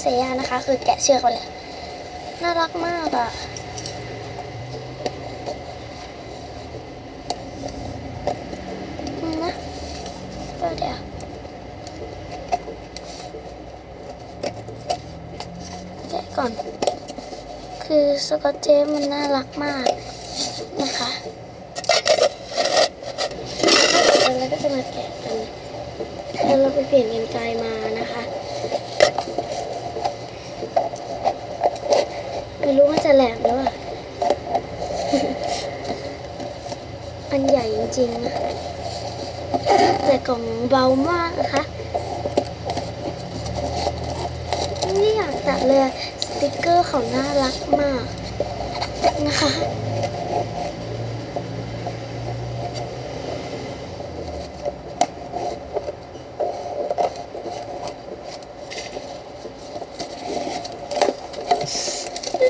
เซียนะคะคือแกะเชือกไปเลยน่ารักมากอ่ะนะก็เดี๋ยวแกะก่อนคือสกอตเทปมันน่ารักมากนะคะแล้วก็จะมาแกะกันแล้วเราไปเปลี่ยนกรรไกรมานะคะไม่รู้ว่าจะแหลมหรือเปล่า อันใหญ่จริงๆนะแต่กล่องเบามากนะคะนี่อยากตัดเลยสติกเกอร์เขาน่ารักมากนะคะ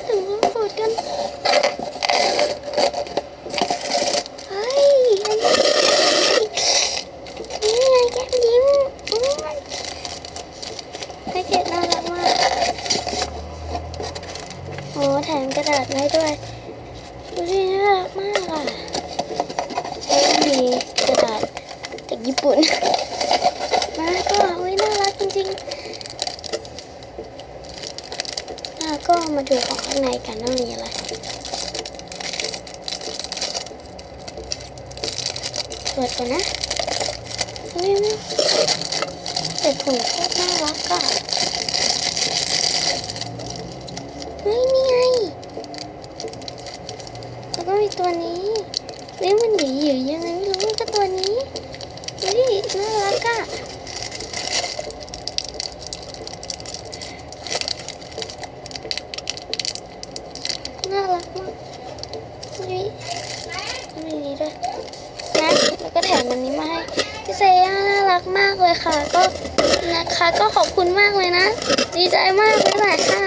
ถึงต้องกดกันเฮ้ยนี่ไงแก้มยิ้มแพ็กเกจน่ารักมากโอ้แถมกระดาษไว้ด้วยดูสิน่ารักมากอ่ะแล้วมีกระดาษจากญี่ปุ่นมาก็เฮ้ยน่ารักจริงๆแล้วก็มาดูของข้างในกันว่ามีอะไรเปิดก่อนนะนี่แต่ถุงโคตรน่ารักอ่ะเฮ้ยนี่ไงแล้วก็มีตัวนี้นี่มันหยียังไงไม่รู้ก็ตัวนี้เฮ้ยน่ารักอ่ะน่ารักมากนี่มีนี้ด้วยนะแล้วก็แถมอันนี้มาให้พี่เซย่าน่ารักมากเลยค่ะก็นะคะก็ขอบคุณมากเลยนะดีใจมากเลยค่ะ